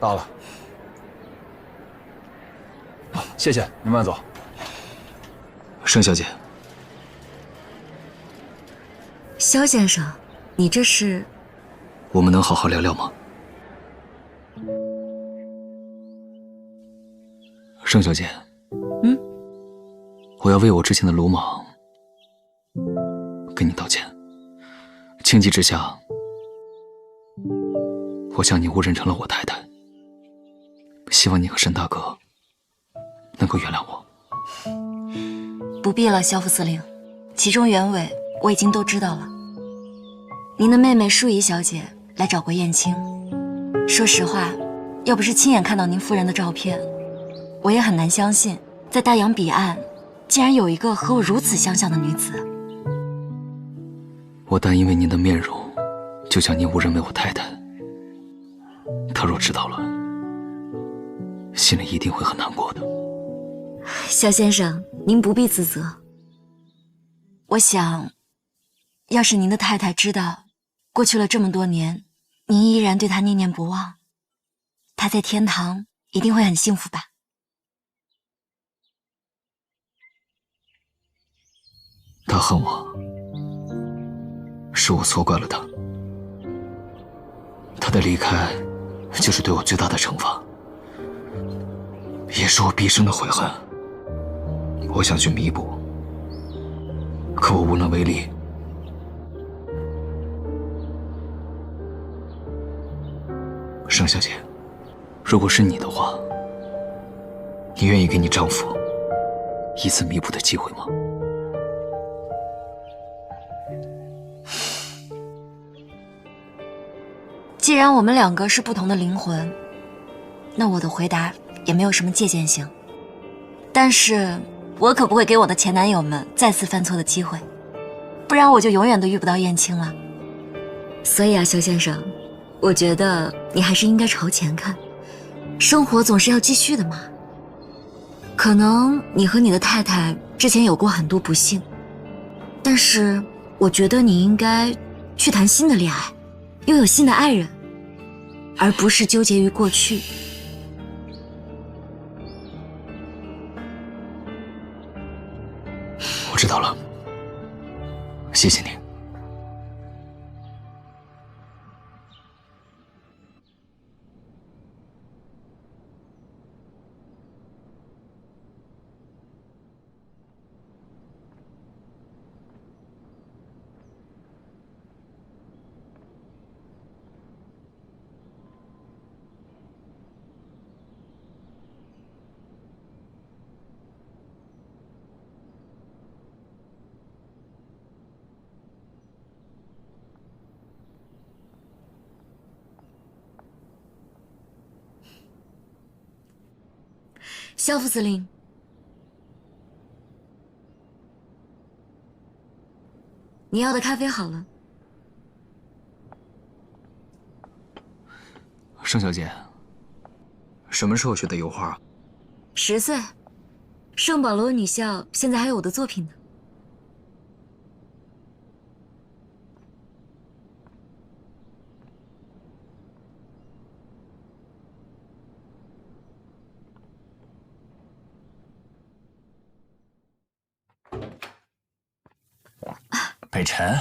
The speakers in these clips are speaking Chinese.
到了。谢谢，您慢走。盛小姐，萧先生，你这是？我们能好好聊聊吗？盛小姐，我要为我之前的鲁莽跟你道歉。情急之下，我将你误认成了我太太。希望你和沈大哥能够原谅我。不必了，萧副司令，其中原委我已经都知道了。您的妹妹舒怡小姐来找过燕青，说实话，要不是亲眼看到您夫人的照片，我也很难相信，在大洋彼岸，竟然有一个和我如此相像的女子。我单因为您的面容，就将您误认为我太太。她若知道了，心里一定会很难过的。萧先生，您不必自责。我想，要是您的太太知道，过去了这么多年，您依然对她念念不忘，她在天堂一定会很幸福吧。她恨我，是我错怪了她。她的离开，就是对我最大的惩罚，也是我毕生的悔恨。我想去弥补，可我无能为力。盛小姐，如果是你的话，你愿意给你丈夫一次弥补的机会吗？既然我们两个是不同的灵魂，那我的回答也没有什么借鉴性。但是我可不会给我的前男友们再次犯错的机会，不然我就永远都遇不到燕青了。所以啊，萧先生，我觉得你还是应该朝前看，生活总是要继续的嘛。可能你和你的太太之前有过很多不幸，但是我觉得你应该去谈新的恋爱，拥有新的爱人，而不是纠结于过去。我知道了，谢谢你。萧副司令，你要的咖啡好了。盛小姐，什么时候学的油画啊10岁，圣保罗女校现在还有我的作品呢。北辰，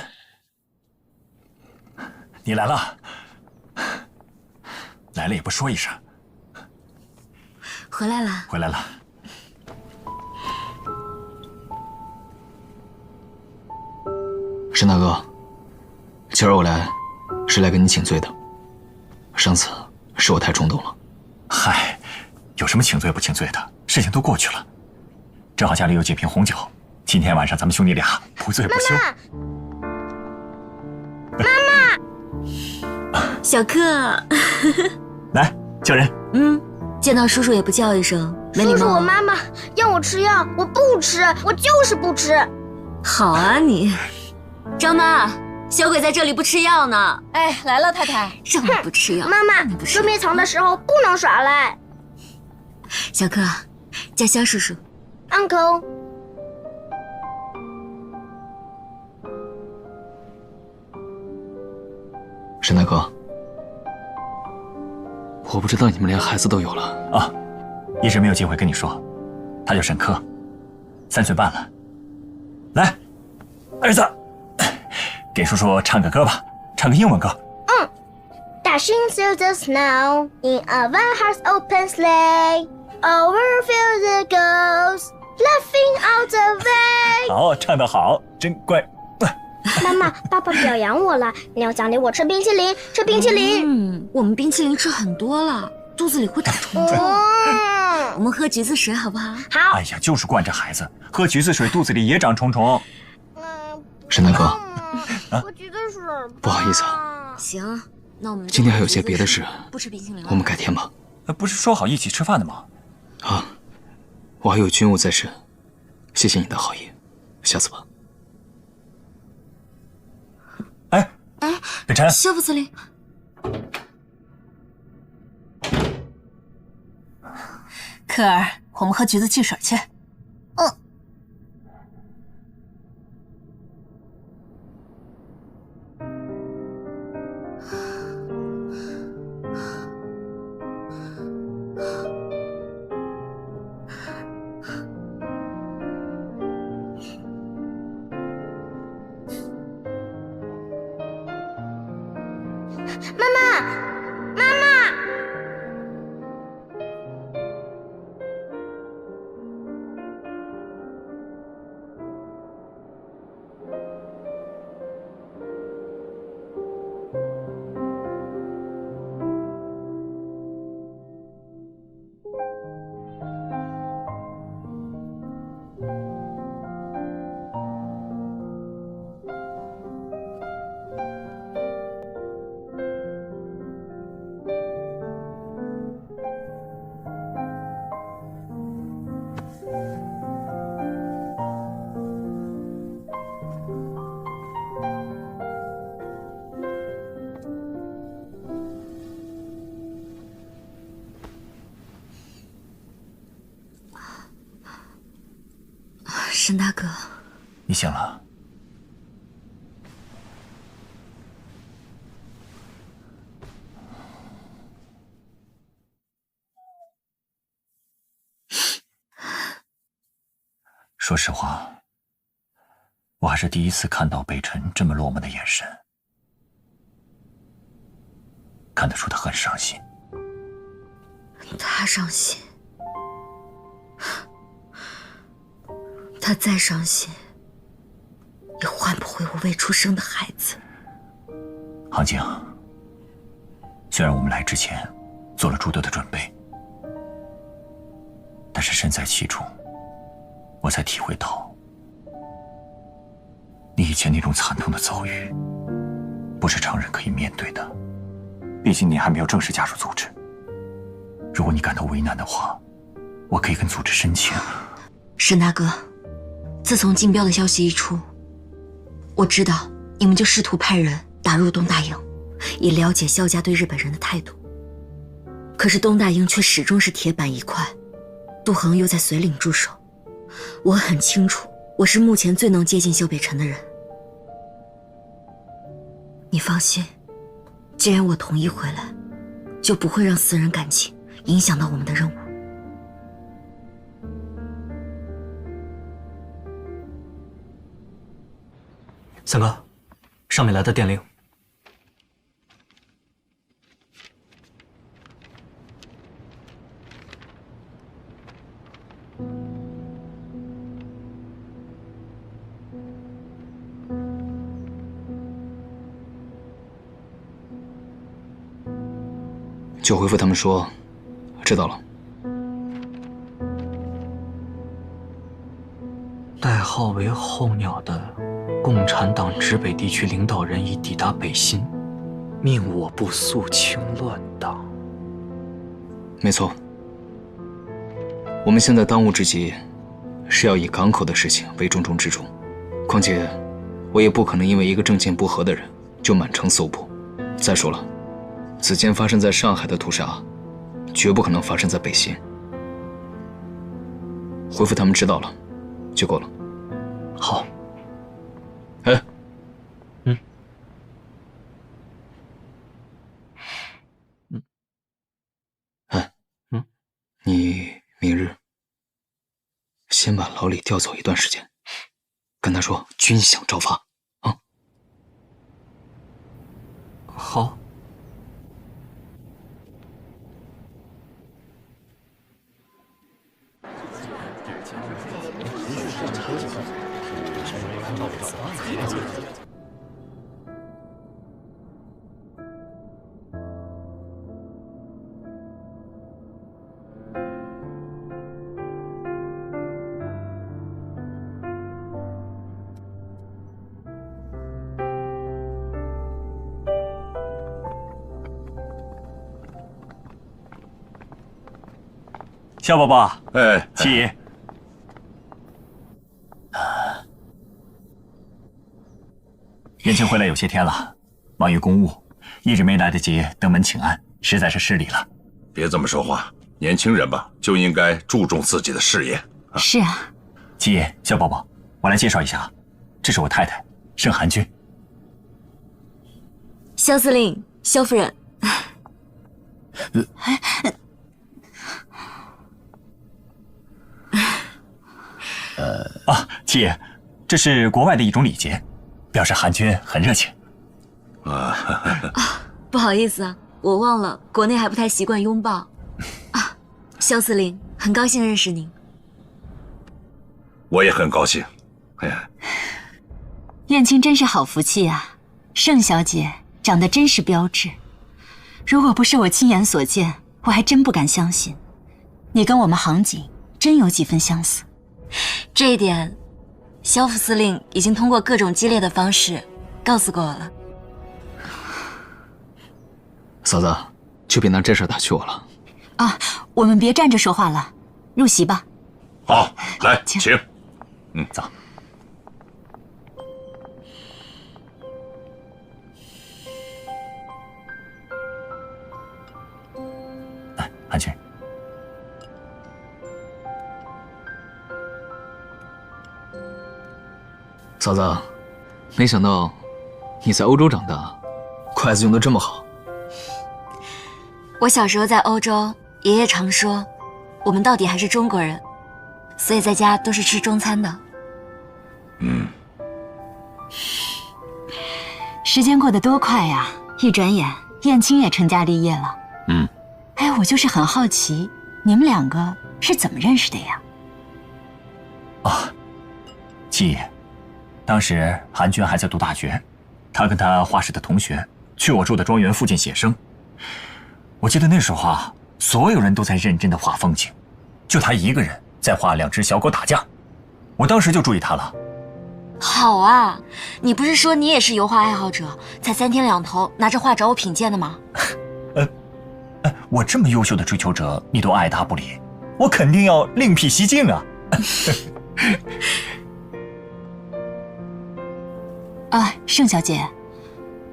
你来了，来了也不说一声。回来了。回来了。沈大哥，今儿我来是来跟你请罪的。上次是我太冲动了。嗨，有什么请罪不请罪的？事情都过去了。正好家里有几瓶红酒，今天晚上咱们兄弟俩不醉不休。小克，来叫人。见到叔叔也不叫一声，没礼貌。叔叔，我妈妈让我吃药，我不吃，我就是不吃。好啊你，张妈，小鬼在这里不吃药呢。哎，来了，太太。让你不吃药，妈妈，捉迷藏的时候不能耍赖。小克，叫萧叔叔。Uncle。沈大哥，我不知道你们连孩子都有了啊，一直没有机会跟你说，他叫沈科，3岁半了。来，儿子，给叔叔唱个歌吧，唱个英文歌。Dashing through the snow in a one-horse open sleigh, over fields it goes, laughing all the way. 好，唱得好，真乖。妈妈，爸爸表扬我了，你要奖励我吃冰淇淋，吃冰淇淋。我们冰淇淋吃很多了，肚子里会长虫虫。我们喝橘子水好不好？好。哎呀，就是惯着孩子，喝橘子水肚子里也长虫虫。沈大哥，喝橘子水。不好意思啊。行，那我们今天还有些别的事，不吃冰淇淋了。我们改天吧。不是说好一起吃饭的吗？啊，我还有军务在身，谢谢你的好意，下次吧。哎，北辰，肖副司令，科儿，我们喝橘子汽水去。沈大哥，你醒了。说实话，我还是第一次看到北辰这么落寞的眼神，看得出他很伤心。他伤心，他再伤心，也换不回我未出生的孩子。杭静，虽然我们来之前做了诸多的准备，但是身在其中，我才体会到，你以前那种惨痛的遭遇，不是常人可以面对的。毕竟你还没有正式加入组织。如果你感到为难的话，我可以跟组织申请。沈大哥，自从竞标的消息一出，我知道你们就试图派人打入东大营，以了解萧家对日本人的态度。可是东大营却始终是铁板一块，杜恒又在随领驻守。我很清楚，我是目前最能接近萧北辰的人。你放心，既然我同意回来，就不会让私人感情影响到我们的任务。三哥，上面来的电令。就回复他们说，知道了。代号为候鸟的共产党直北地区领导人已抵达北新，命我部肃清乱党。没错，我们现在当务之急是要以港口的事情为重中之重。况且，我也不可能因为一个政见不合的人就满城搜捕。再说了，此前发生在上海的屠杀，绝不可能发生在北新。回复他们知道了，就够了。好。哎，先把老李调走一段时间，跟他说军饷照发啊。好。小宝宝，哎，起。燕青回来有些天了，忙于公务，一直没来得及登门请安，实在是失礼了。别这么说话，年轻人吧就应该注重自己的事业。是啊，七爷，小宝宝，我来介绍一下，这是我太太盛寒君。萧司令，萧夫人。七爷，这是国外的一种礼节，表示寒君很热情。不好意思啊，我忘了国内还不太习惯拥抱。啊，萧司令，很高兴认识您。我也很高兴。哎呀，燕青真是好福气啊！盛小姐长得真是标致，如果不是我亲眼所见，我还真不敢相信。你跟我们杭锦真有几分相似。这一点，萧副司令已经通过各种激烈的方式告诉过我了。嫂子，就别拿这事打趣我了。啊，我们别站着说话了，入席吧。好，来，请。走。来，寒君。嫂子，没想到你在欧洲长大，筷子用得这么好。我小时候在欧洲，爷爷常说，我们到底还是中国人，所以在家都是吃中餐的。时间过得多快呀！一转眼，燕青也成家立业了。哎，我就是很好奇，你们两个是怎么认识的呀？七爷，当时韩娟还在读大学，他跟他画室的同学去我住的庄园附近写生。我记得那时候啊，所有人都在认真的画风景，就他一个人在画两只小狗打架。我当时就注意他了。好啊，你不是说你也是油画爱好者，才3天2头拿着画找我品鉴的吗？我这么优秀的追求者，你都爱答不理，我肯定要另辟蹊径啊！盛小姐，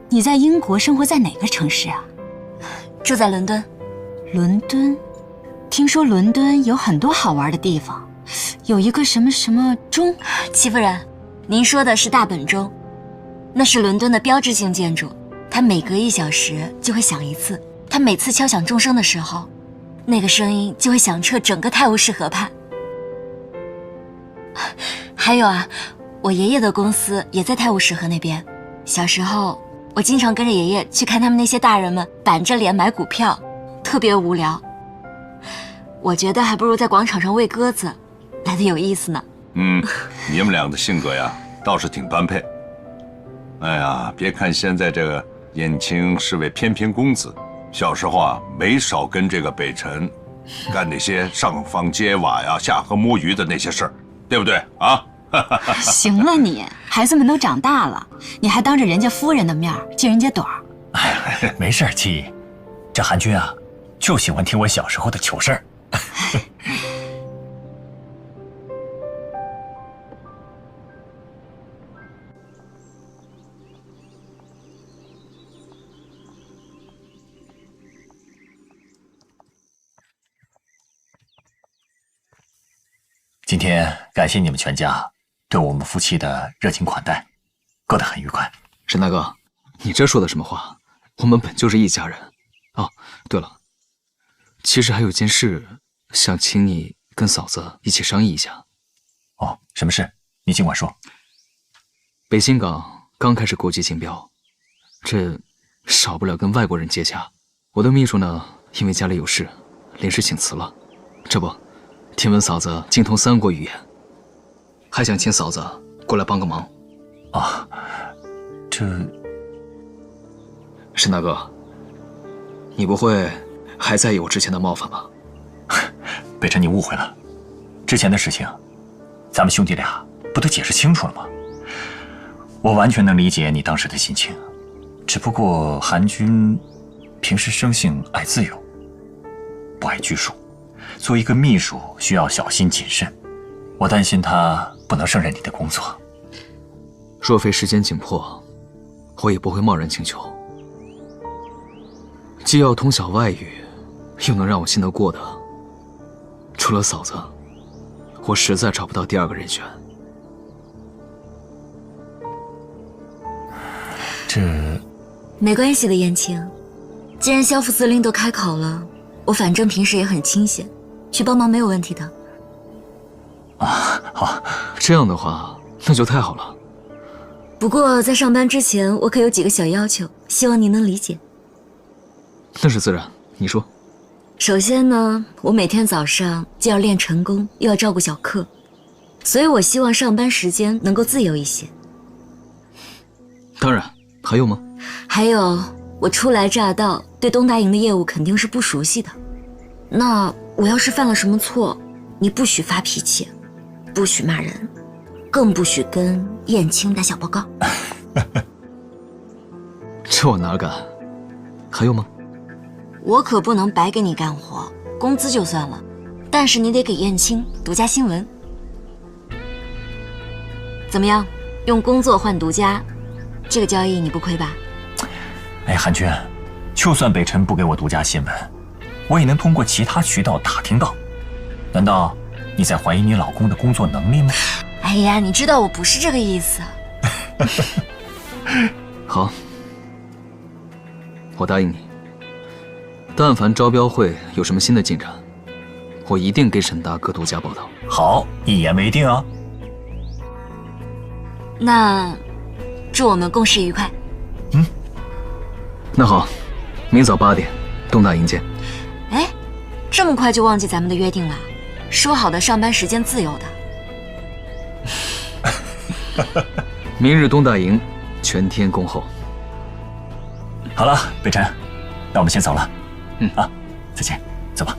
你在英国生活在哪个城市啊？住在伦敦。伦敦？听说伦敦有很多好玩的地方，有一个什么什么钟。戚夫人，您说的是大本钟，那是伦敦的标志性建筑，它每隔1小时就会响一次。它每次敲响钟声的时候，那个声音就会响彻整个泰晤士河畔。还有啊，我爷爷的公司也在泰晤士河那边。小时候，我经常跟着爷爷去看他们那些大人们板着脸买股票，特别无聊。我觉得还不如在广场上喂鸽子来的有意思呢。你们俩的性格呀，倒是挺般配。哎呀，别看现在这个燕青是位翩翩公子，小时候啊，没少跟这个北辰干那些上房揭瓦呀、下河摸鱼的那些事儿，对不对啊？行了你，孩子们都长大了，你还当着人家夫人的面揭人家短儿。没事，七姨，这韩君啊，就喜欢听我小时候的糗事儿。今天感谢你们全家对我们夫妻的热情款待，过得很愉快。沈大哥，你这说的什么话？我们本就是一家人。哦，对了，其实还有件事想请你跟嫂子一起商议一下。哦，什么事？你尽管说。北新港刚开始国际竞标，这少不了跟外国人接洽。我的秘书呢，因为家里有事，临时请辞了。这不，听闻嫂子精通3国语言，还想请嫂子过来帮个忙。啊，这……沈大哥，你不会还在意我之前的冒犯吧？北辰，你误会了，之前的事情，咱们兄弟俩不都解释清楚了吗？我完全能理解你当时的心情，只不过韩君平时生性爱自由，不爱拘束，作为一个秘书需要小心谨慎，我担心他不能胜任你的工作。若非时间紧迫，我也不会贸然请求。既要通晓外语，又能让我信得过的，除了嫂子，我实在找不到第2个人选。这没关系的，燕青。既然萧副司令都开口了，我反正平时也很清闲，去帮忙没有问题的。啊，好，这样的话，那就太好了。不过在上班之前，我可有几个小要求，希望您能理解。那是自然，你说。首先呢，我每天早上既要练成功，又要照顾小克，所以我希望上班时间能够自由一些。当然，还有吗？还有，我初来乍到，对东大营的业务肯定是不熟悉的。那我要是犯了什么错，你不许发脾气，不许骂人，更不许跟燕青打小报告。这我哪敢？还有吗？我可不能白给你干活，工资就算了，但是你得给燕青独家新闻。怎么样？用工作换独家，这个交易你不亏吧？哎，韩君，就算北辰不给我独家新闻，我也能通过其他渠道打听到。难道你在怀疑你老公的工作能力吗？哎呀，你知道我不是这个意思。好，我答应你。但凡招标会有什么新的进展，我一定给沈大哥独家报道。好，一言为定啊。那祝我们共事愉快。那好，明早8点，东大营见。哎，这么快就忘记咱们的约定了？说好的上班时间自由的。明日东大营，全天恭候。好了，北辰，那我们先走了。再见，走吧。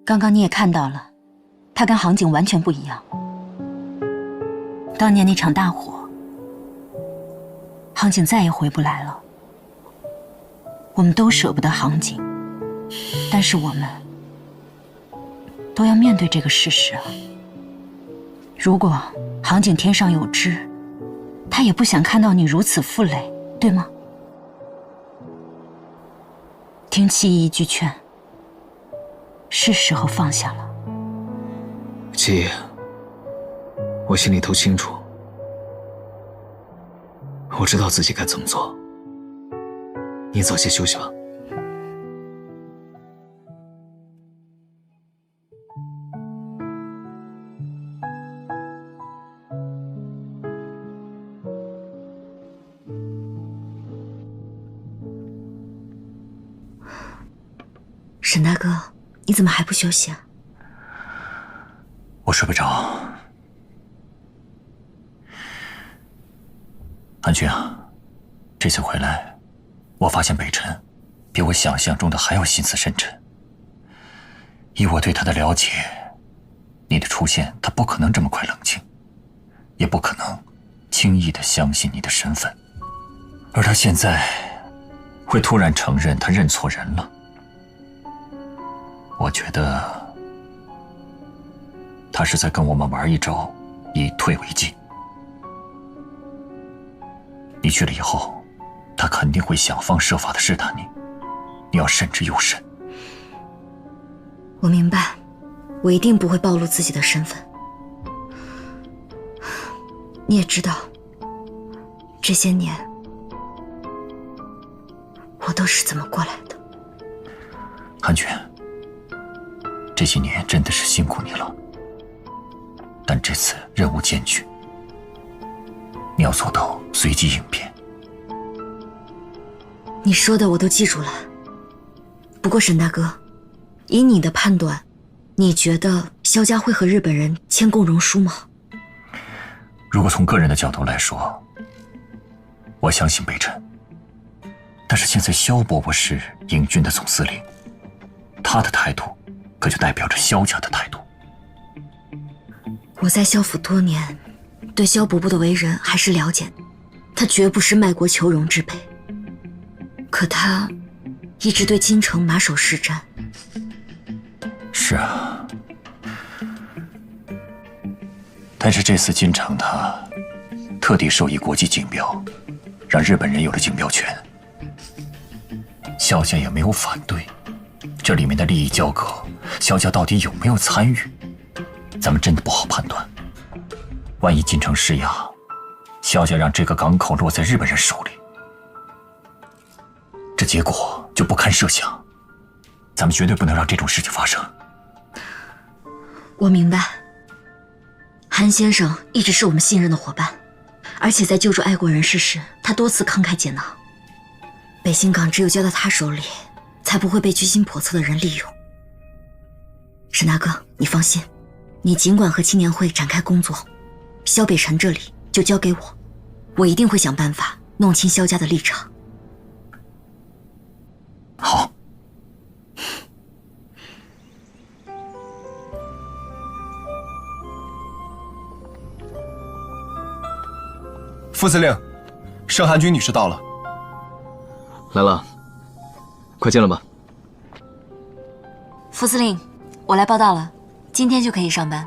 刚刚你也看到了，他跟杭景完全不一样。当年那场大火，杭景再也回不来了。我们都舍不得杭景，但是我们都要面对这个事实啊。如果杭景天上有知，他也不想看到你如此负累，对吗？听戚意一句劝，是时候放下了。戚，我心里头清楚，我知道自己该怎么做。你早些休息吧。沈大哥，你怎么还不休息啊？我睡不着。韩君啊，这次回来，我发现北辰比我想象中的还要心思深沉。以我对他的了解，你的出现，他不可能这么快冷静，也不可能轻易的相信你的身份。而他现在会突然承认他认错人了，我觉得他是在跟我们玩一招，以退为进。你去了以后，他肯定会想方设法的试探你，你要慎之又慎。我明白，我一定不会暴露自己的身份。你也知道，这些年我都是怎么过来的。韩娟，这些年真的是辛苦你了，但这次任务艰巨，你要做到随机应变。你说的我都记住了。不过沈大哥，以你的判断，你觉得萧家会和日本人签共荣书吗？如果从个人的角度来说，我相信北辰。但是现在萧伯伯是营军的总司令，他的态度可就代表着萧家的态度。我在萧府多年，对萧伯伯的为人还是了解的，他绝不是卖国求荣之辈。可他一直对京城马首是瞻。是啊，但是这次京城他特地授以国际竞标，让日本人有了竞标权，萧家也没有反对。这里面的利益交割，萧家到底有没有参与，咱们真的不好判断。万一京城施压，萧家让这个港口落在日本人手里，这结果就不堪设想。咱们绝对不能让这种事情发生。我明白，韩先生一直是我们信任的伙伴，而且在救助爱国人士时，他多次慷慨解囊。北新港只有交到他手里，才不会被居心叵测的人利用。沈大哥，你放心，你尽管和青年会展开工作，萧北辰这里就交给我，我一定会想办法弄清萧家的立场。好。副司令，盛寒君女士到了。来了，快进来吧。副司令，我来报道了，今天就可以上班。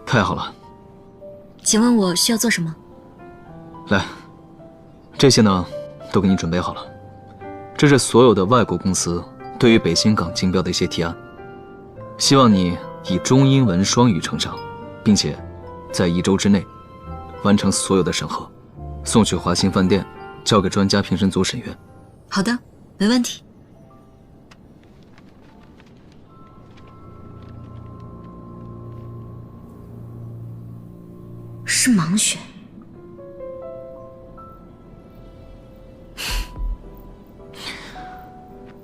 太好了。请问我需要做什么？来，这些呢都给你准备好了，这是所有的外国公司对于北新港竞标的一些提案，希望你以中英文双语呈上，并且在1周之内完成所有的审核，送去华兴饭店，交给专家评审组审阅。好的，没问题。是盲选。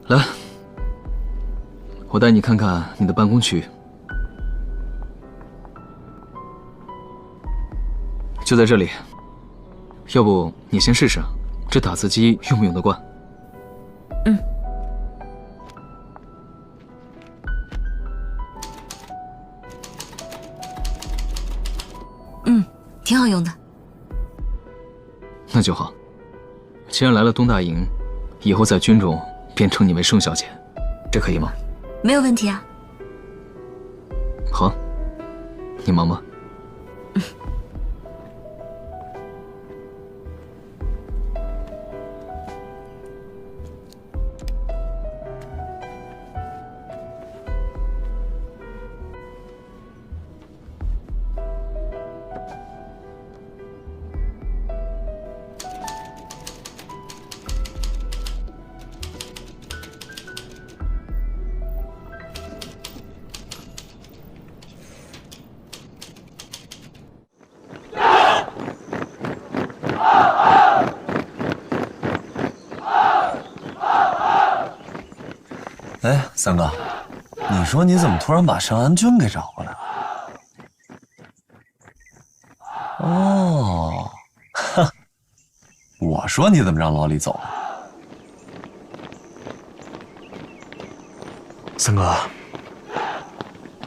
来，我带你看看你的办公区，就在这里。要不你先试试，这打字机用不用得惯？挺好用的。那就好。既然来了东大营，以后在军中便称你为盛小姐，这可以吗？没有问题啊。好，你忙吧。哎，三哥，你说你怎么突然把盛安君给找过来了？哦，哈，我说你怎么让老李走了？三哥，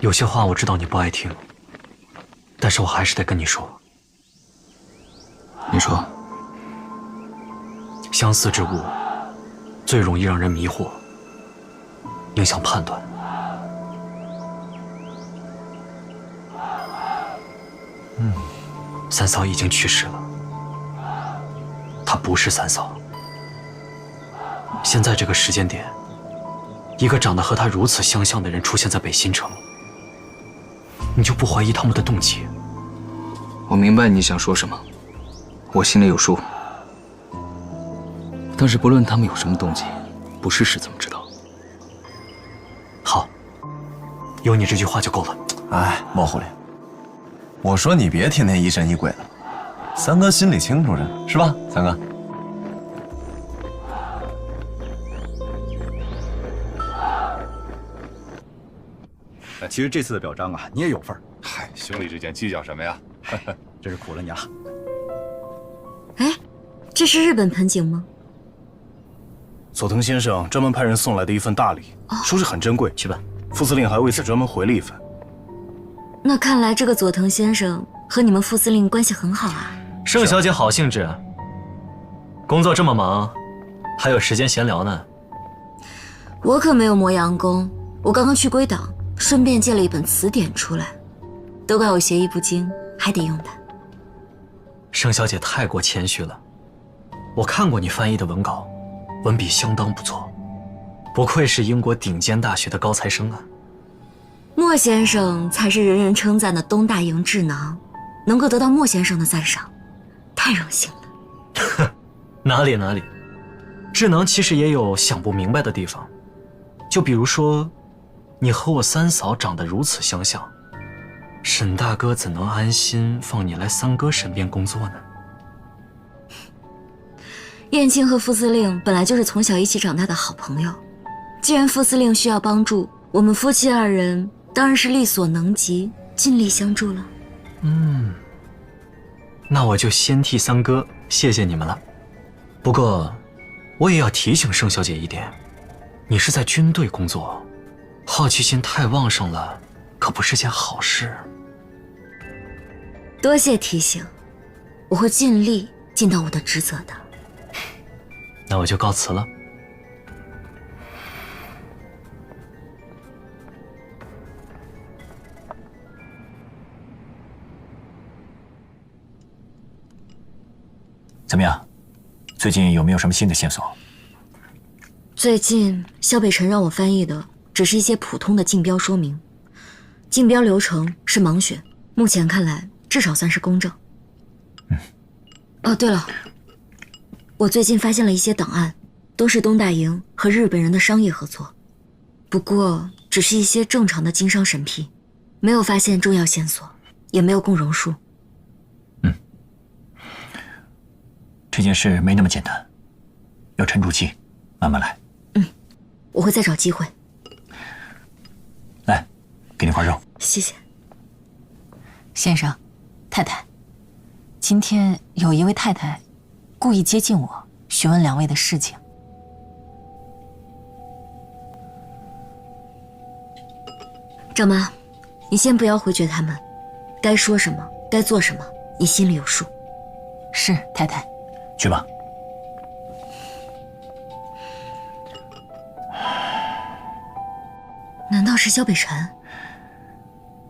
有些话我知道你不爱听，但是我还是得跟你说。你说。相似之物最容易让人迷惑，影响判断。三嫂已经去世了，她不是三嫂，现在这个时间点，一个长得和他如此相像的人出现在北新城，你就不怀疑他们的动机？我明白你想说什么，我心里有数。但是不论他们有什么动机，不试试怎么知道？好，有你这句话就够了。哎，莫狐狸，我说你别天天疑神疑鬼的，三哥心里清楚着，是吧？三哥。其实这次的表彰啊，你也有份儿。嗨，兄弟之间计较什么呀？真是苦了你了。哎，这是日本盆景吗？佐藤先生专门派人送来的一份大礼，说是很珍贵。去吧，副司令还为此专门回了一份。那看来这个佐藤先生和你们副司令关系很好啊。盛小姐好兴致啊，工作这么忙，还有时间闲聊呢。我可没有磨洋工，我刚刚去归档，顺便借了一本词典出来，都怪我学艺不精，还得用它。盛小姐太过谦虚了，我看过你翻译的文稿，文笔相当不错，不愧是英国顶尖大学的高材生啊。莫先生才是人人称赞的东大营智囊，能够得到莫先生的赞赏，太荣幸了。哪里哪里，智囊其实也有想不明白的地方，就比如说，你和我三嫂长得如此相像，沈大哥怎能安心放你来三哥身边工作呢？燕青和副司令本来就是从小一起长大的好朋友，既然副司令需要帮助，我们夫妻二人当然是力所能及，尽力相助了。那我就先替三哥谢谢你们了。不过，我也要提醒盛小姐一点，你是在军队工作，好奇心太旺盛了，可不是件好事。多谢提醒，我会尽力尽到我的职责的。那我就告辞了。怎么样？最近有没有什么新的线索？最近萧北辰让我翻译的只是一些普通的竞标说明，竞标流程是盲选，目前看来至少算是公正。哦，对了，我最近发现了一些档案，都是东大营和日本人的商业合作，不过只是一些正常的经商审批，没有发现重要线索，也没有共荣数。这件事没那么简单，要沉住气，慢慢来。我会再找机会。来，给你块肉。谢谢。先生，太太，今天有一位太太故意接近我，询问两位的事情。赵妈，你先不要回绝他们，该说什么，该做什么，你心里有数。是，太太。去吧。难道是萧北辰？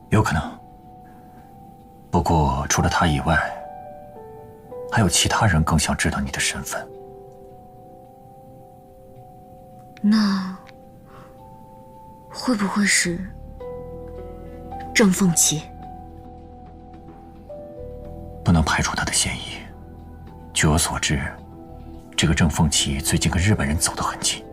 有可能。不过除了他以外，还有其他人更想知道你的身份。那会不会是郑凤琪？不能排除他的嫌疑。据我所知，这个郑凤琪最近跟日本人走得很近。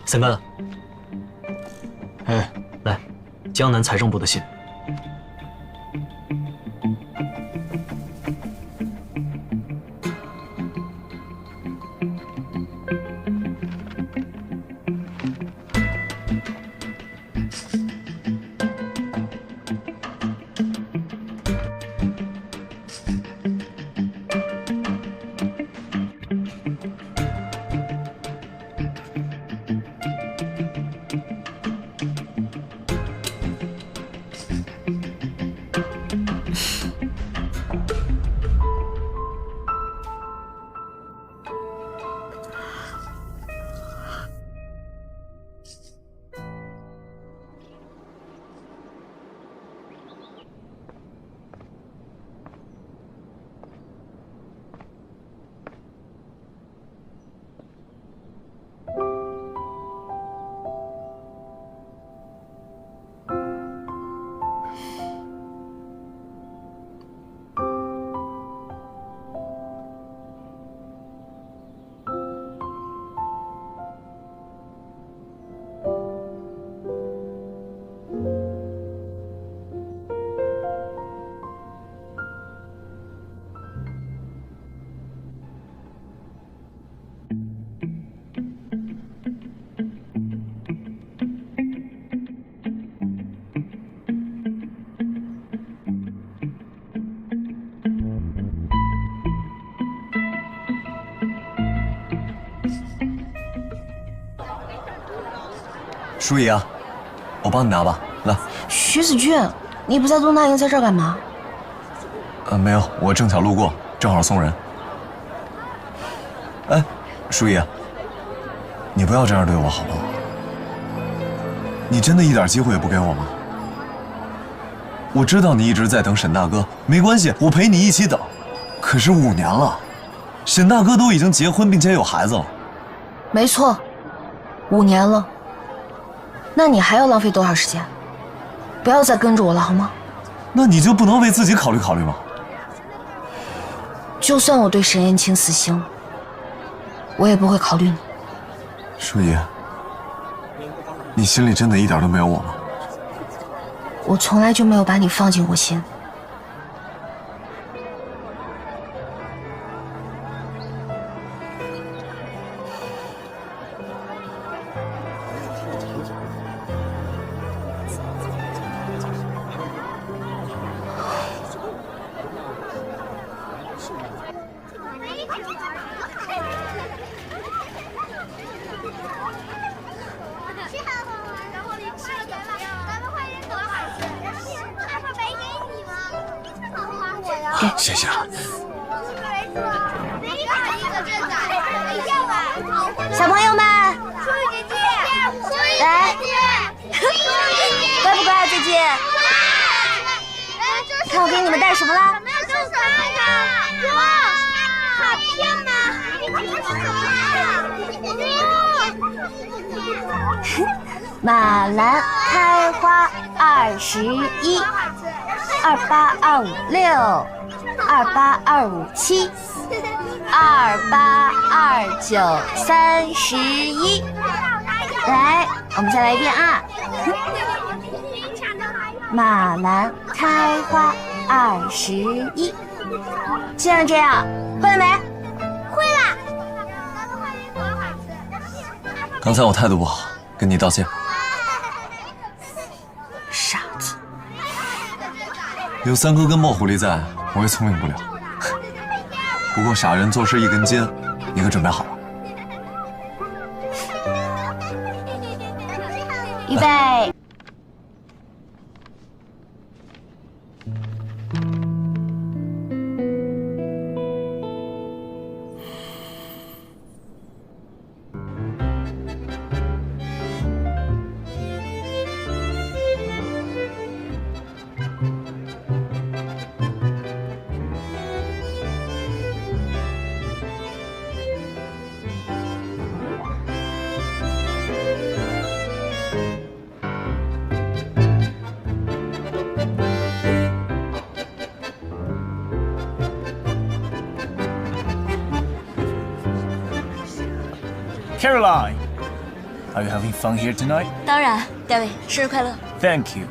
三哥，哎，来，江南财政部的信。舒怡啊，我帮你拿吧，来。徐子俊，你不在东大营，在这儿干嘛？没有，我正巧路过，正好送人。哎，舒怡，你不要这样对我好不好？你真的一点机会也不给我吗？我知道你一直在等沈大哥，没关系，我陪你一起等。可是5年了，沈大哥都已经结婚并且有孩子了。没错，5年了。那你还要浪费多少时间？不要再跟着我了，好吗？那你就不能为自己考虑考虑吗？就算我对沈燕青死心，我也不会考虑你。舒怡，你心里真的一点都没有我吗？我从来就没有把你放进过心。谢谢。小朋友们，来，乖不乖，最近？看我给你们带什么了？哇，好漂亮！马兰开花21，28256，28257，28257，2822931。来，我们再来一遍啊！马兰开花21，就像这样，会了没？会了。刚才我态度不好，跟你道歉。傻子。有三哥跟莫狐狸在，我也聪明不了。不过傻人做事一根筋，你可准备好了？预备。Caroline, are you having fun here tonight? 当然，戴维，生日快乐！ Thank you.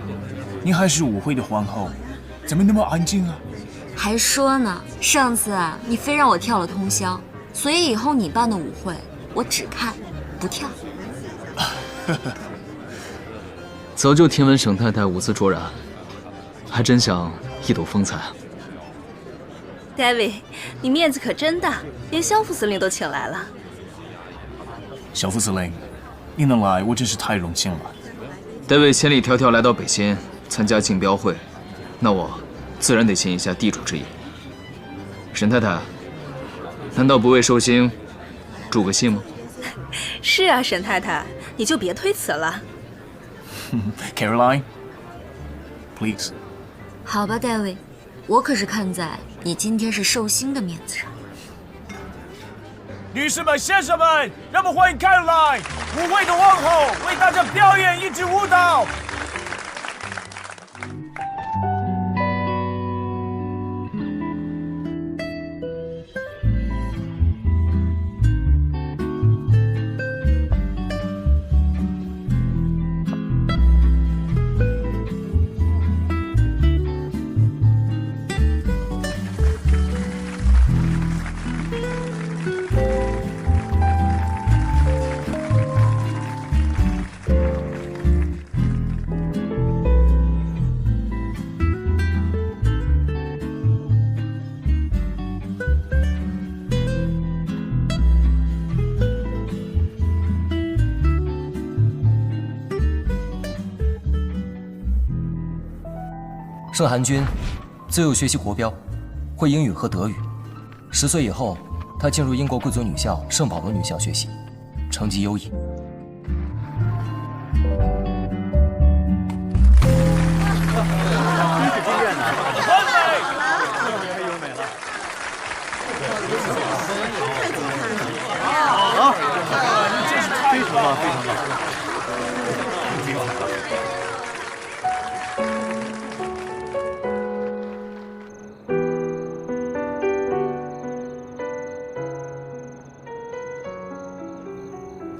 你还是舞会的皇后，怎么那么安静啊？还说呢，上次啊，你非让我跳了通宵，所以以后你办的舞会，我只看不跳。早就听闻沈太太舞姿卓然，还真想一睹风采啊。David， 你面子可真大，连萧副司令都请来了。小副司令，你能来，我真是太荣幸了。David千里迢迢来到北仙参加竞标会，那我自然得尽一下地主之谊。沈太太，难道不为寿星助个兴吗？是啊，沈太太，你就别推辞了。Caroline, please. 好吧，戴维，我可是看在你今天是寿星的面子上。女士们、先生们，让我们欢迎 Caroline， 舞会的皇后，为大家表演一支舞蹈。盛寒君自幼学习国标，会英语和德语。10岁以后，他进入英国贵族女校圣保罗女校学习，成绩优异。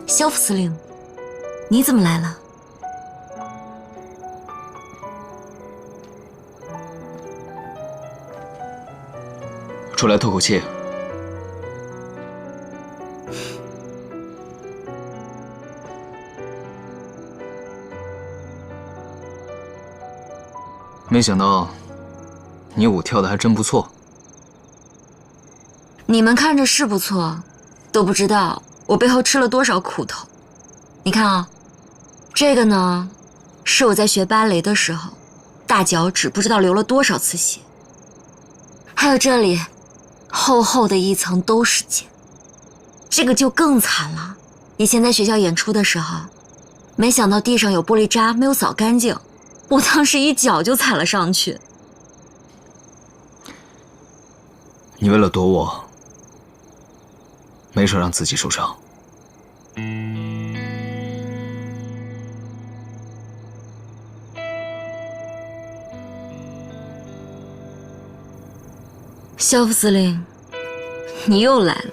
萧副司令，你怎么来了？出来透口气。没想到，你舞跳的还真不错。你们看着是不错，都不知道我背后吃了多少苦头。你看啊，这个呢，是我在学芭蕾的时候，大脚趾不知道流了多少次血。还有这里，厚厚的一层都是茧。这个就更惨了。以前在学校演出的时候，没想到地上有玻璃渣没有扫干净，我当时一脚就踩了上去。你为了躲我，没少让自己受伤。萧副司令，你又来了。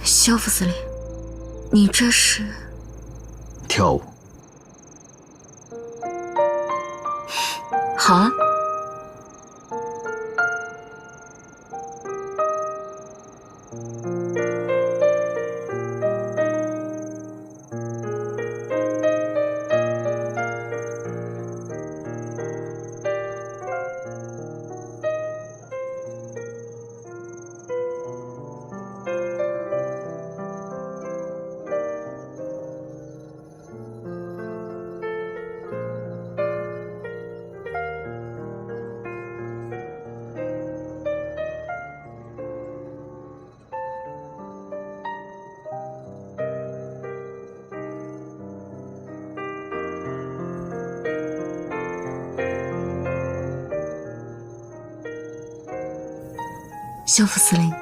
萧副司令，你这是跳舞？好啊。萧副司令，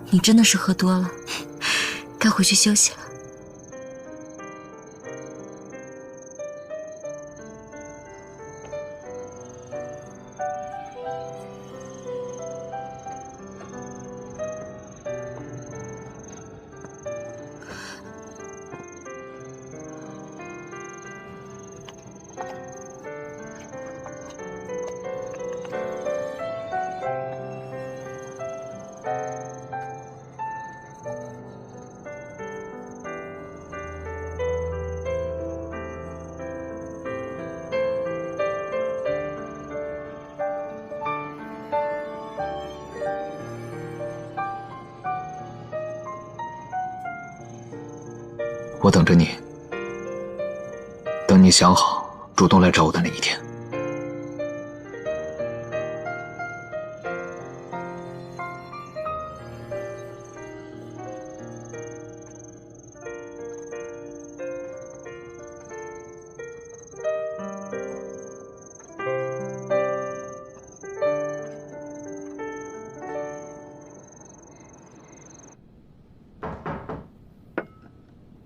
你真的是喝多了，该回去休息了。我等着你，等你想好主动来找我的那一天。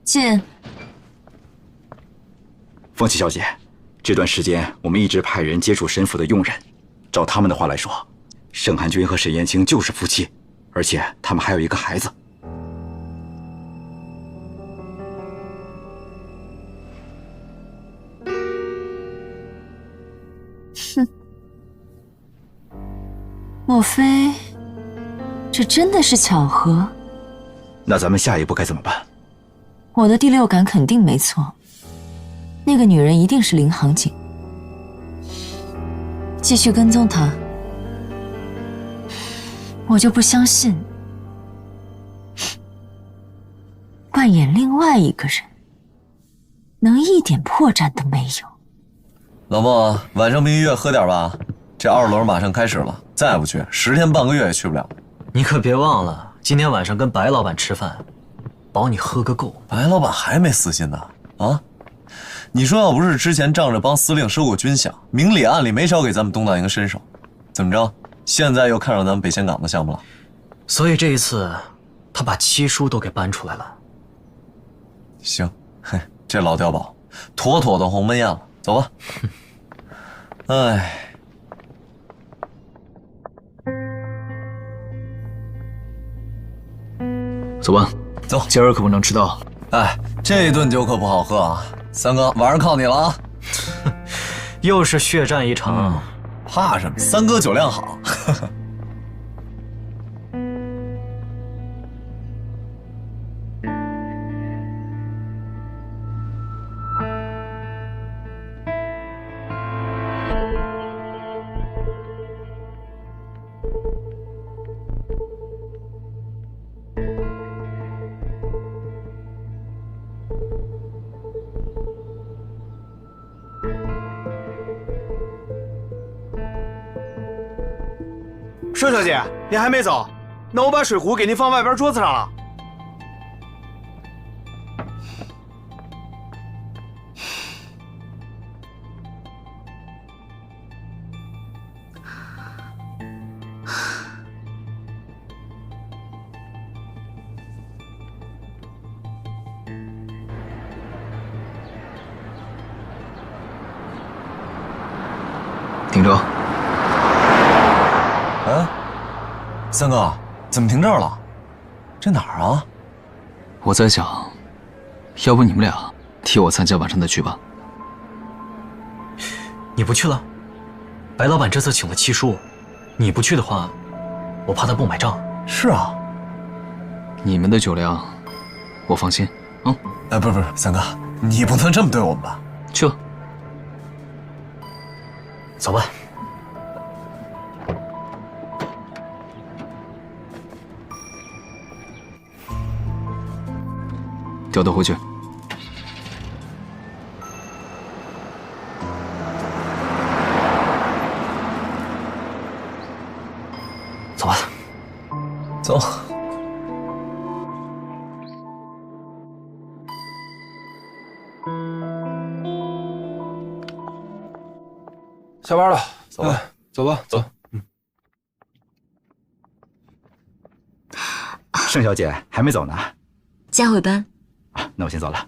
进。凤琪小姐，这段时间我们一直派人接触沈府的佣人，照他们的话来说，盛寒君和沈燕青就是夫妻，而且他们还有一个孩子。哼，莫非这真的是巧合？那咱们下一步该怎么办？我的第六感肯定没错，那个女人一定是林杭景。继续跟踪他，我就不相信扮演另外一个人能一点破绽都没有。老孟，晚上明月喝点吧，这2轮马上开始了，再不去10天半个月也去不了。你可别忘了，今天晚上跟白老板吃饭，保你喝个够。白老板还没死心呢啊！你说要不是之前仗着帮司令收过军饷，明里暗里没少给咱们东大营伸手，怎么着？现在又看上咱们北岘港的项目了。所以这一次，他把七叔都给搬出来了。行，嘿，这老碉堡，妥妥的鸿门宴了。走吧。哎。走吧，走，今儿可不能迟到。哎，这顿酒可不好喝啊，三哥，晚上靠你了啊！又是血战一场，怕什么？三哥酒量好。盛小姐，您还没走？那我把水壶给您放外边桌子上了。停车。啊，三哥，怎么停这儿了？这哪儿啊？我在想，要不你们俩替我参加晚上的局吧？你不去了？白老板这次请了七叔，你不去的话，我怕他不买账。是啊，你们的酒量，我放心。不是，三哥，你不能这么对我们吧？去吧。走吧。掉头回去。走吧。走。下班了，走吧，走吧，走。盛小姐还没走呢。加会班。那我先走了。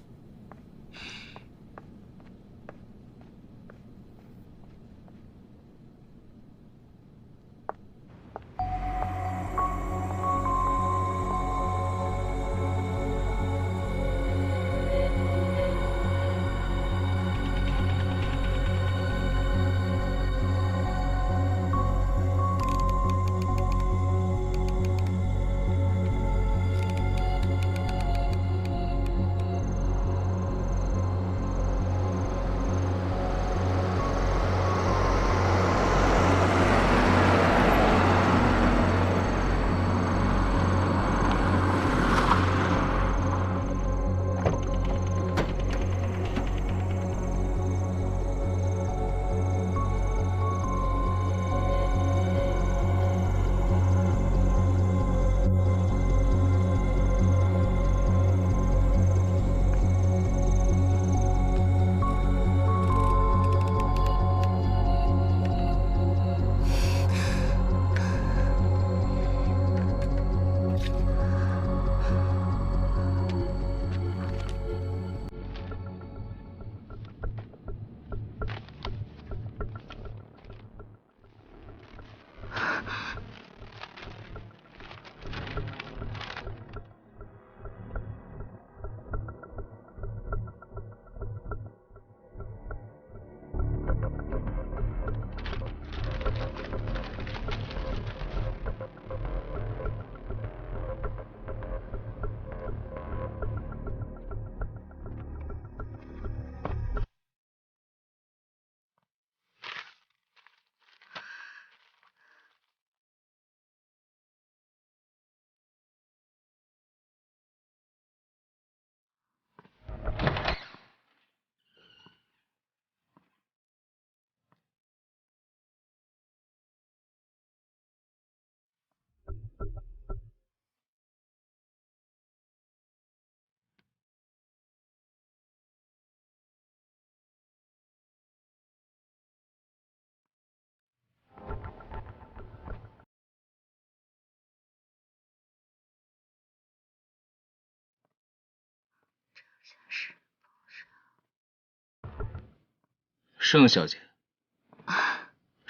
盛小姐，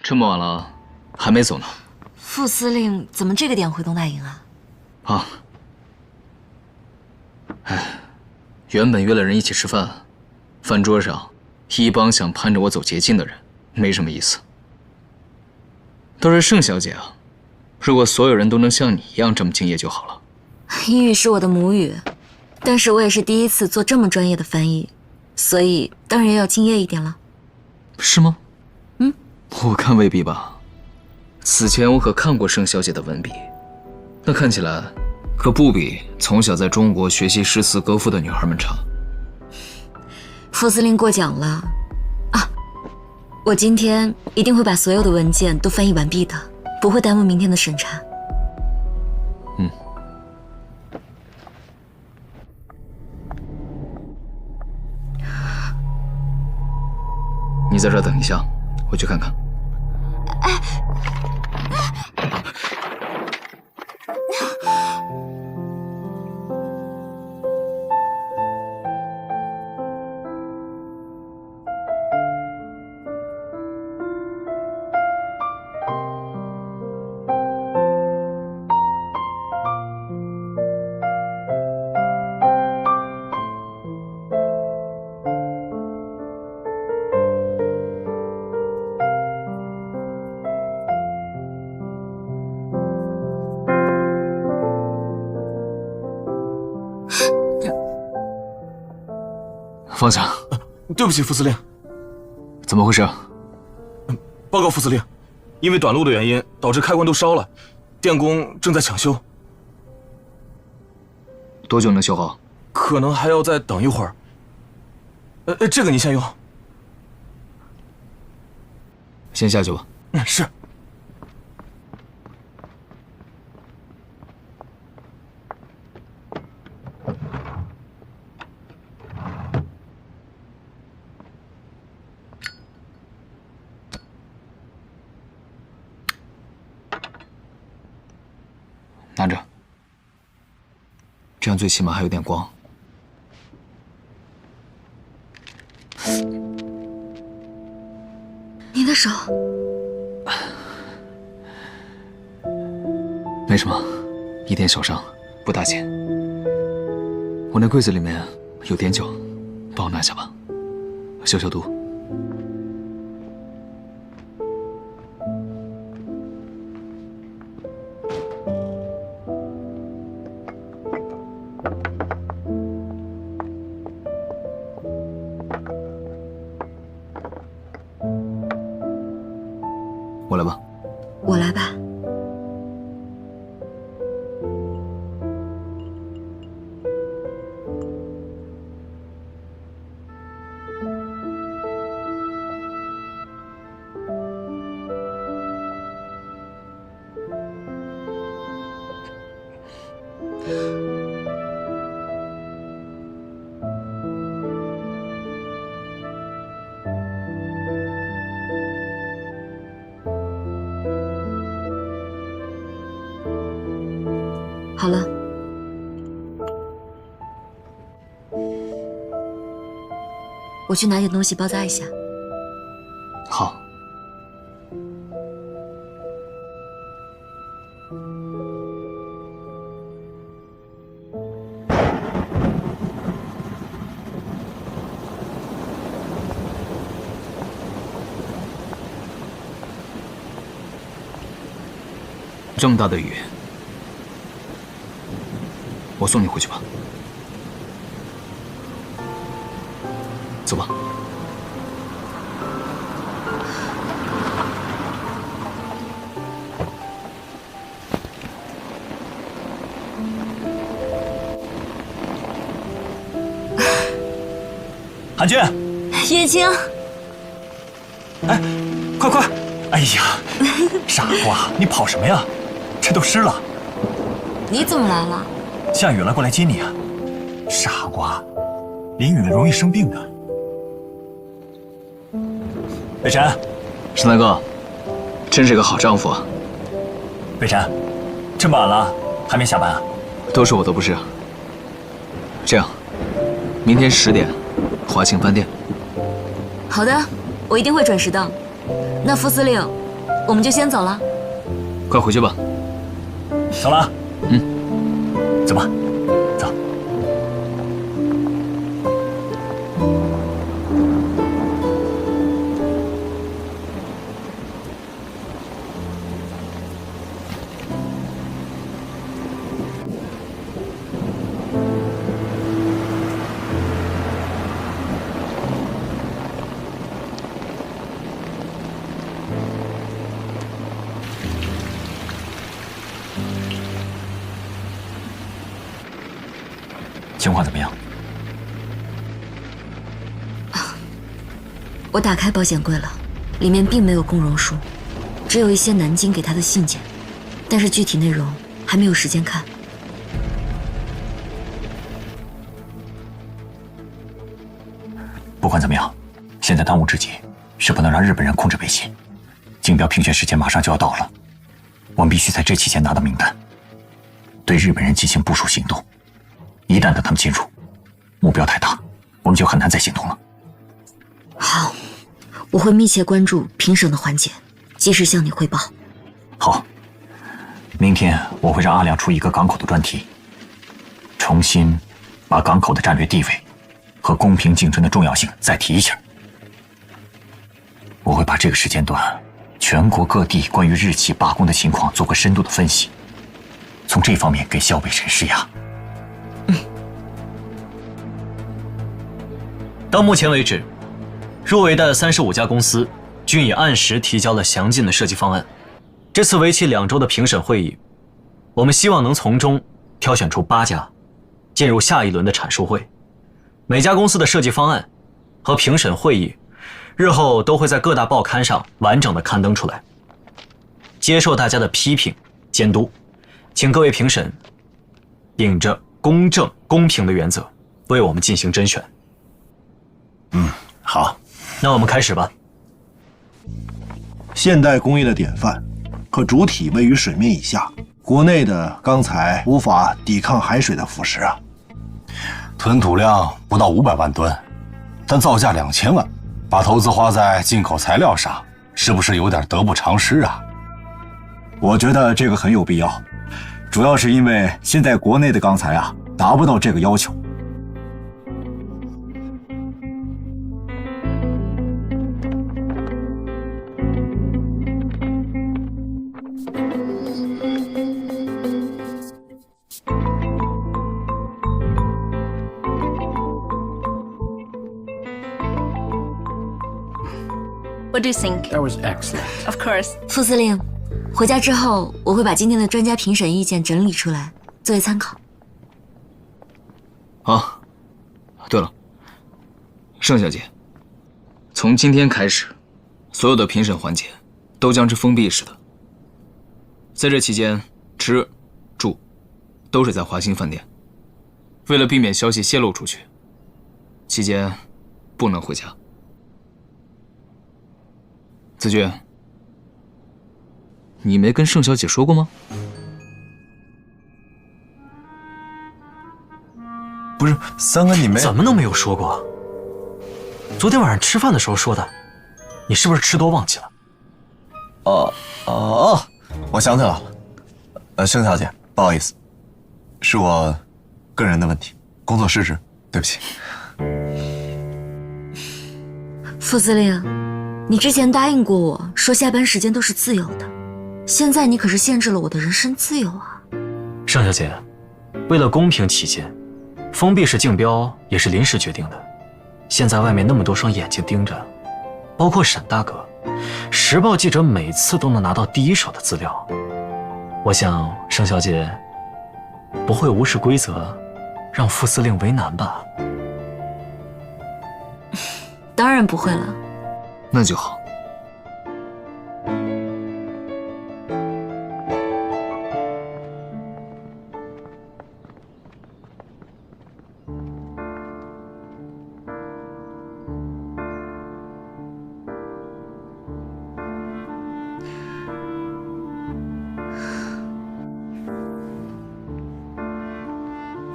这么晚了还没走呢？副司令怎么这个点回东大营啊？啊，原本约了人一起吃饭，饭桌上一帮想攀着我走捷径的人，没什么意思。都是盛小姐啊，如果所有人都能像你一样这么敬业就好了。英语是我的母语，但是我也是第一次做这么专业的翻译，所以当然要敬业一点了。是吗？嗯，我看未必吧。此前我可看过盛小姐的文笔，那看起来可不比从小在中国学习诗词歌赋的女孩们差。副司令过奖了啊！我今天一定会把所有的文件都翻译完毕的，不会耽误明天的审查。嗯。你在这儿等一下，我去看看。放下。对不起，副司令。怎么回事？报告副司令，因为短路的原因，导致开关都烧了，电工正在抢修。多久能修好？可能还要再等一会儿。这个你先用。先下去吧。是。拿着，这样最起码还有点光。你的手没什么，一点小伤，不大钱。我那柜子里面有碘酒，帮我拿下吧，消消毒。我来吧。我来吧。好了，我去拿点东西包扎一下。好。这么大的雨，我送你回去吧。走吧。韩军，叶青，哎，快快！哎呀，傻瓜，你跑什么呀？这都湿了。你怎么来了？下雨了，过来接你啊！傻瓜，淋雨了容易生病的。北辰，盛大哥，真是个好丈夫啊。北辰，这么晚了还没下班啊？都是我的不是。这样，明天10点，华庆饭店。好的，我一定会准时到。那副司令，我们就先走了。快回去吧。走了。走吧。走。情况怎么样？我打开保险柜了，里面并没有供容书，只有一些南京给他的信件，但是具体内容还没有时间看。不管怎么样，现在当务之急是不能让日本人控制北溪。竞标评选时间马上就要到了，我们必须在这期间拿到名单，对日本人进行部署行动。一旦等他们进入，目标太大，我们就很难再行动了。好，我会密切关注评审的环节，及时向你汇报。好，明天我会让阿良出一个港口的专题，重新把港口的战略地位和公平竞争的重要性再提一下。我会把这个时间段全国各地关于日企罢工的情况做个深度的分析，从这方面给萧北辰施压。到目前为止，入围的35家公司均已按时提交了详尽的设计方案。这次为期2周的评审会议，我们希望能从中挑选出8家，进入下一轮的阐述会。每家公司的设计方案和评审会议，日后都会在各大报刊上完整的刊登出来，接受大家的批评监督。请各位评审秉着公正公平的原则，为我们进行甄选。好，那我们开始吧。现代工业的典范，可主体位于水面以下，国内的钢材无法抵抗海水的腐蚀啊。吞吐量不到500万吨，但造价2000万，把投资花在进口材料上，是不是有点得不偿失啊？我觉得这个很有必要，主要是因为现在国内的钢材啊达不到这个要求。What do you think? That was excellent. Of course. 副司令，回家之后我会把今天的专家评审意见整理出来，作为参考。好。对了，盛小姐，从今天开始，所有的评审环节都将是封闭式的。在这期间，吃、住都是在华兴饭店。为了避免消息泄露出去，期间不能回家。子俊，你没跟盛小姐说过吗？不是，三哥，你没怎么能没有说过？昨天晚上吃饭的时候说的，你是不是吃多忘记了？我想起来了，盛小姐，不好意思，是我个人的问题，工作失职，对不起。副司令，你之前答应过我说下班时间都是自由的，现在你可是限制了我的人身自由啊！盛小姐，为了公平起见，封闭式竞标也是临时决定的。现在外面那么多双眼睛盯着，包括沈大哥，时报记者每次都能拿到第一手的资料。我想盛小姐不会无视规则，让副司令为难吧？当然不会了。那就好。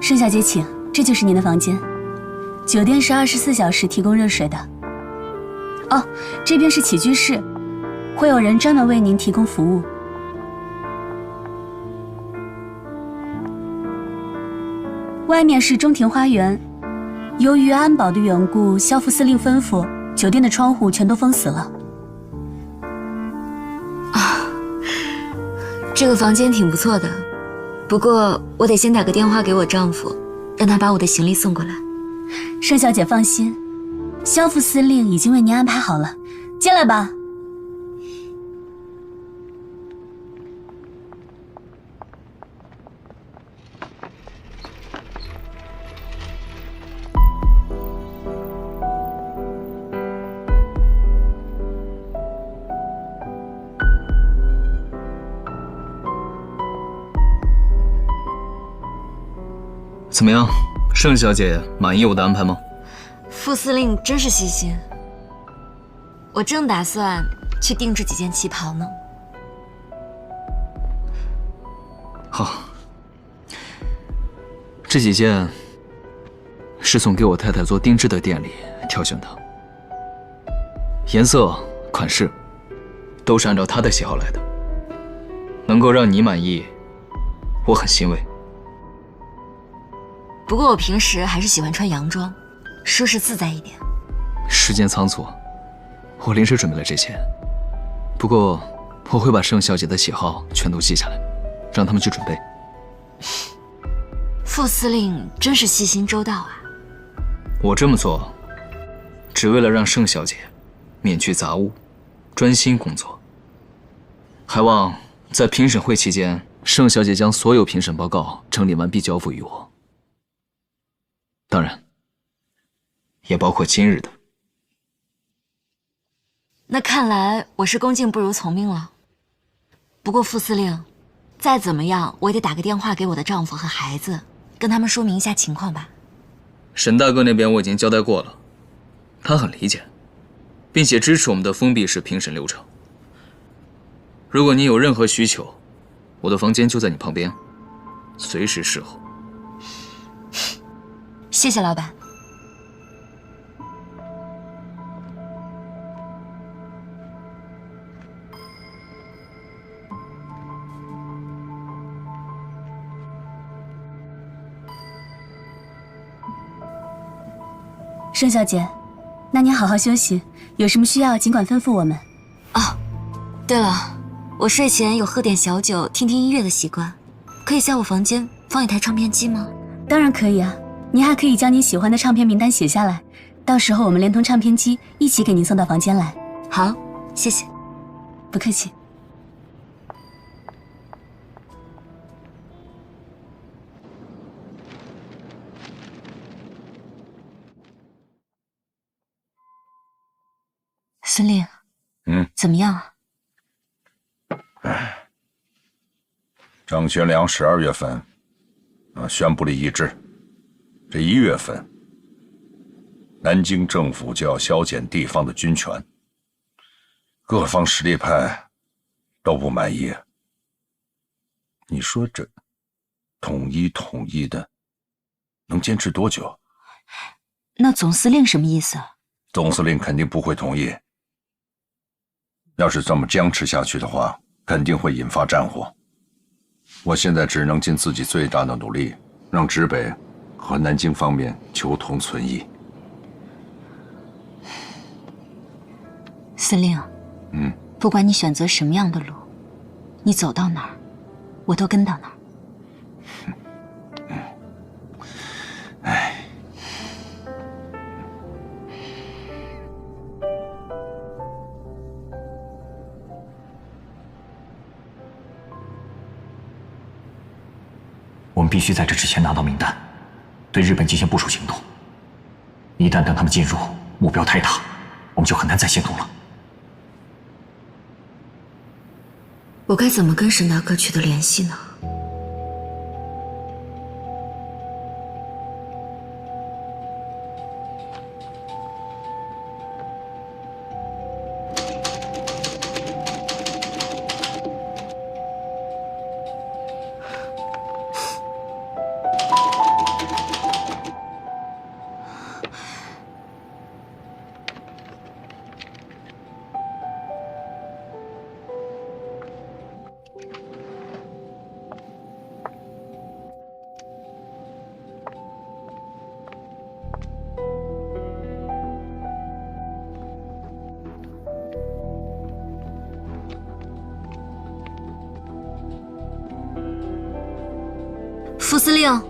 盛小姐，请，这就是您的房间。酒店是24小时提供热水的。哦，这边是起居室，会有人专门为您提供服务。外面是中庭花园，由于安保的缘故，萧副司令吩咐酒店的窗户全都封死了。这个房间挺不错的，不过我得先打个电话给我丈夫，让他把我的行李送过来。盛小姐放心，萧副司令已经为您安排好了，进来吧。怎么样，盛小姐满意我的安排吗？副司令真是细心，我正打算去定制几件旗袍呢。好，这几件是从给我太太做定制的店里挑选的，颜色、款式都是按照她的喜好来的，能够让你满意，我很欣慰。不过我平时还是喜欢穿洋装，舒适自在一点。时间仓促，我临时准备了这些。不过我会把盛小姐的喜好全都记下来，让他们去准备。副司令真是细心周到啊！我这么做，只为了让盛小姐免去杂物，专心工作。还望在评审会期间，盛小姐将所有评审报告整理完毕交付于我。当然，也包括今日的。那看来我是恭敬不如从命了。不过副司令，再怎么样我也得打个电话给我的丈夫和孩子，跟他们说明一下情况吧。沈大哥那边我已经交代过了，他很理解，并且支持我们的封闭式评审流程。如果你有任何需求，我的房间就在你旁边，随时侍候。谢谢老板。盛小姐，那您好好休息，有什么需要尽管吩咐我们。哦，对了，我睡前有喝点小酒、听听音乐的习惯，可以在我房间放一台唱片机吗？当然可以啊，您还可以将您喜欢的唱片名单写下来，到时候我们连同唱片机一起给您送到房间来。好，谢谢。不客气。司令，怎么样啊？张学良12月份宣布了一致，这1月份南京政府就要削减地方的军权，各方实力派都不满意。你说这统一的，能坚持多久？那总司令什么意思？总司令肯定不会同意。要是这么僵持下去的话，肯定会引发战火。我现在只能尽自己最大的努力，让直北和南京方面求同存异。司令，不管你选择什么样的路，你走到哪儿，我都跟到哪儿。哎，我们必须在这之前拿到名单，对日本进行部署行动。一旦等他们进入，目标太大，我们就很难再行动了。我该怎么跟沈大哥取得联系呢？副司令，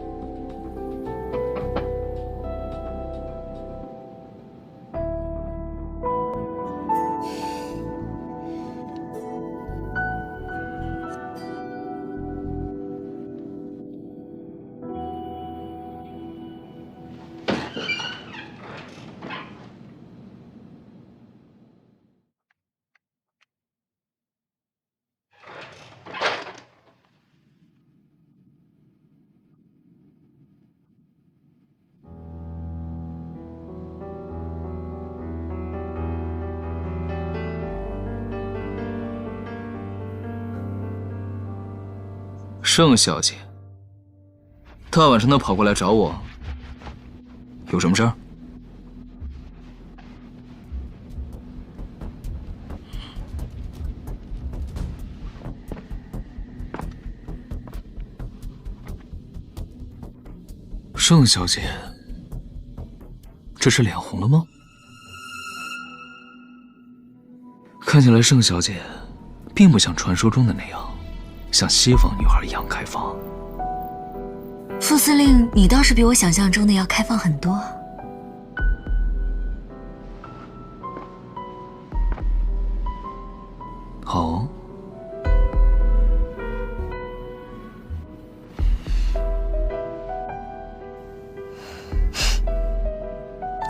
盛小姐，大晚上的跑过来找我，有什么事儿？盛小姐，这是脸红了吗？看起来盛小姐并不像传说中的那样。像西方女孩一样开放。副司令，你倒是比我想象中的要开放很多。哦，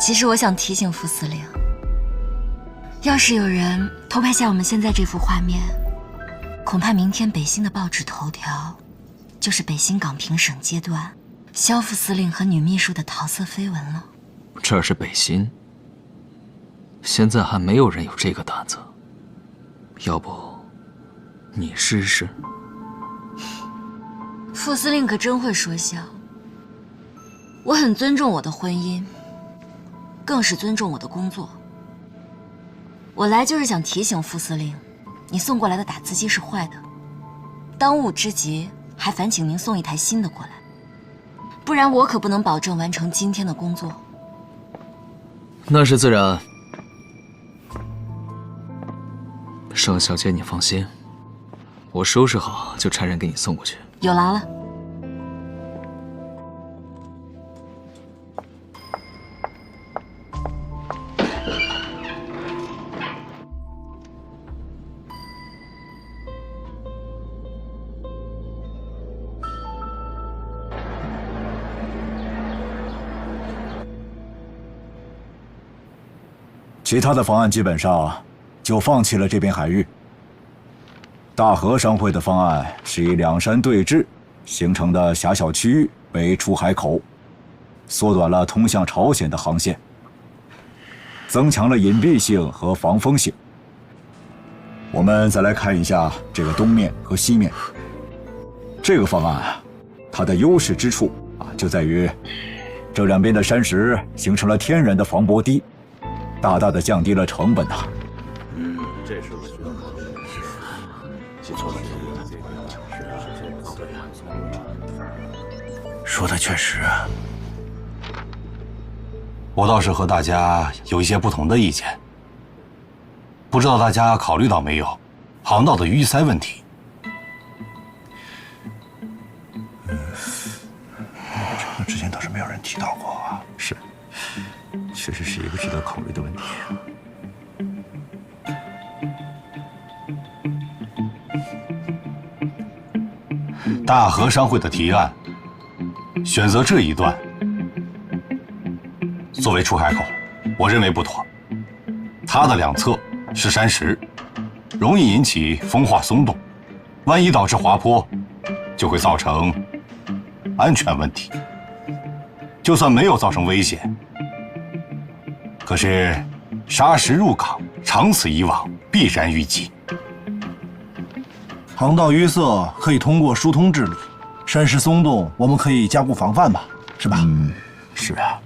其实我想提醒副司令，要是有人偷拍下我们现在这幅画面，恐怕明天北新的报纸头条就是北新港平省阶段萧副司令和女秘书的桃色绯闻了。这儿是北新，现在还没有人有这个胆子。要不，你试试？副司令可真会说笑。我很尊重我的婚姻，更是尊重我的工作。我来就是想提醒副司令，你送过来的打字机是坏的，当务之急还烦请您送一台新的过来，不然我可不能保证完成今天的工作。那是自然。盛小姐，你放心，我收拾好就差人给你送过去。有劳了。其他的方案基本上就放弃了这片海域。大和商会的方案是以两山对峙形成的狭小区域为出海口，缩短了通向朝鲜的航线，增强了隐蔽性和防风性。我们再来看一下这个东面和西面。这个方案啊，它的优势之处就在于这两边的山石形成了天然的防波堤，大大的降低了成本呐。这是我需要考虑的事。写错了。说的确实啊。我倒是和大家有一些不同的意见，不知道大家考虑到没有航道的淤塞问题。这之前倒是没有人提到过啊。是，确实是一个值得考虑的问题。大和商会的提案选择这一段作为出海口，我认为不妥。它的两侧是山石，容易引起风化松动，万一导致滑坡，就会造成安全问题。就算没有造成危险，可是砂石入港，长此以往，必然淤积。航道淤塞可以通过疏通治理，山石松动我们可以加固防范吧，是吧？是啊。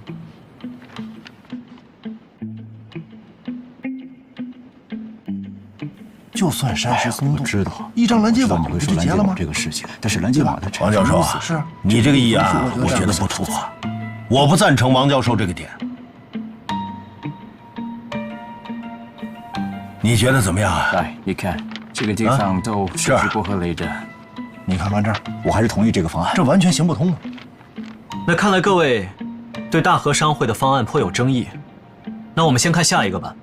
就算山石松动，知道一张拦截网不就结了吗？这个事情，但是拦截网的王教授啊，是你这个议案，我觉得不妥，我不赞成王教授这个点。你觉得怎么样啊？哎，你看这个地方都设计不合理的，你看看这儿，我还是同意这个方案。这完全行不通啊！那看来各位对大和商会的方案颇有争议。那我们先看下一个吧。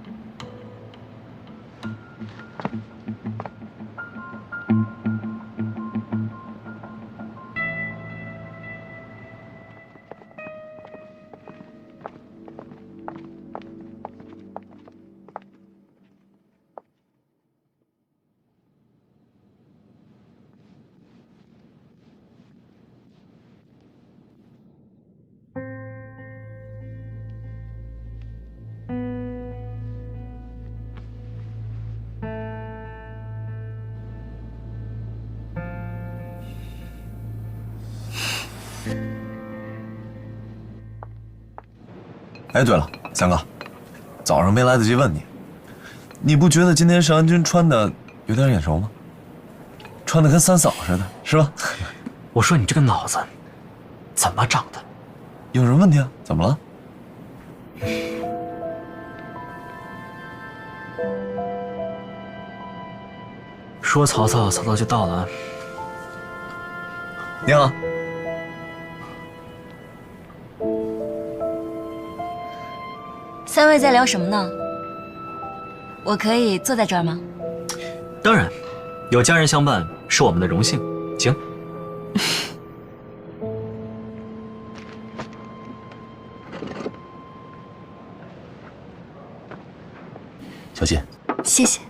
哎，对了，三哥，早上没来得及问你，你不觉得今天盛安君穿的有点眼熟吗？穿的跟三嫂似的，是吧？我说你这个脑子怎么长的？有什么问题啊？怎么了？说曹操，曹操就到了。你好。三位在聊什么呢？我可以坐在这儿吗？当然，有家人相伴是我们的荣幸。请。小姐，谢谢。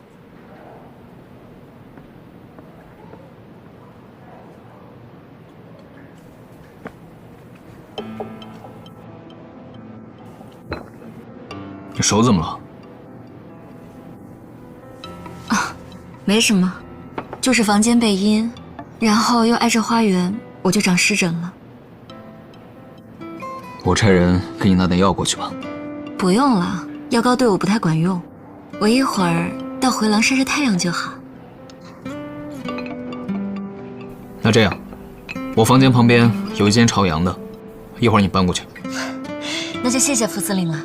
你手怎么了？啊，没什么，就是房间背阴，然后又挨着花园，我就长湿疹了。我差人给你拿点药过去吧。不用了，药膏对我不太管用，我一会儿到回廊晒晒太阳就好。那这样，我房间旁边有一间朝阳的，一会儿你搬过去。那就谢谢副司令了。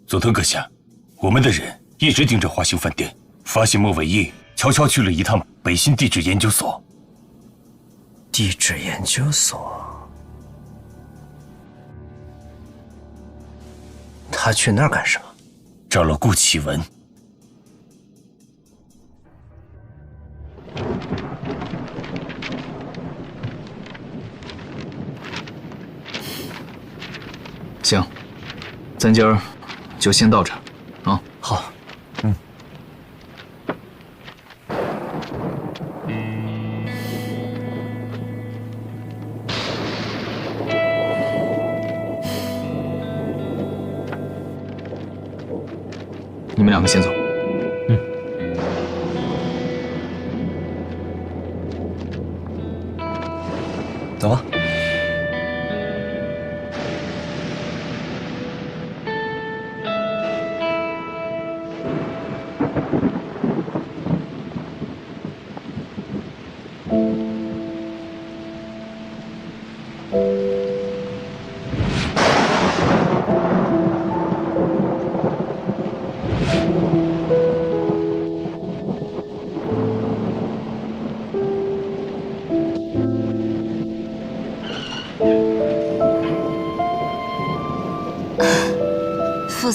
佐藤阁下，我们的人一直盯着华兴饭店，发现莫伟业悄悄去了一趟北新地质研究所。地质研究所？他去那儿干什么？找了顾启文。行，咱今儿就先到这儿，啊。好。你们两个先走。走吧。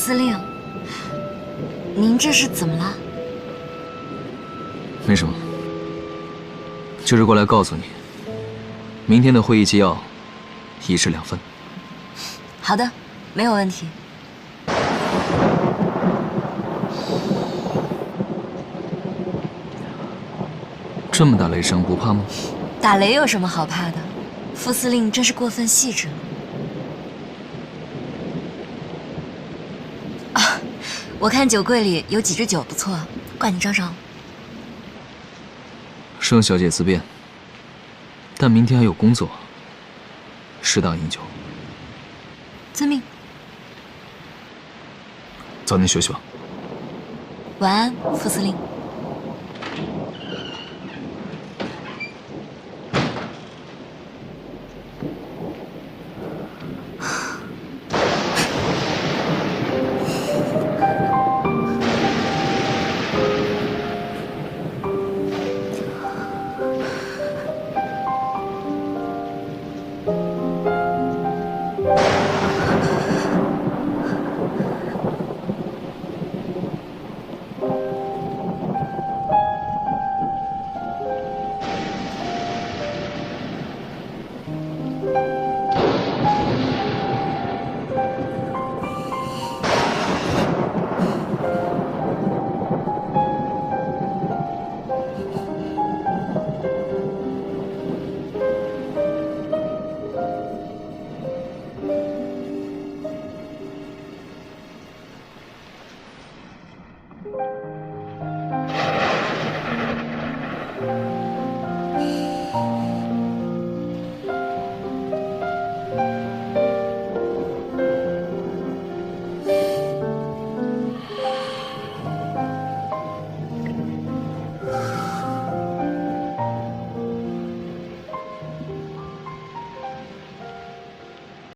司令，您这是怎么了？没什么，就是过来告诉你，明天的会议纪要一式2份。好的，没有问题。这么大雷伤不怕吗？打雷有什么好怕的？副司令真是过分细致了。啊，我看酒柜里有几支酒不错，怪你招招。盛小姐自便，但明天还有工作，适当饮酒。遵命。早点休息吧。晚安，副司令。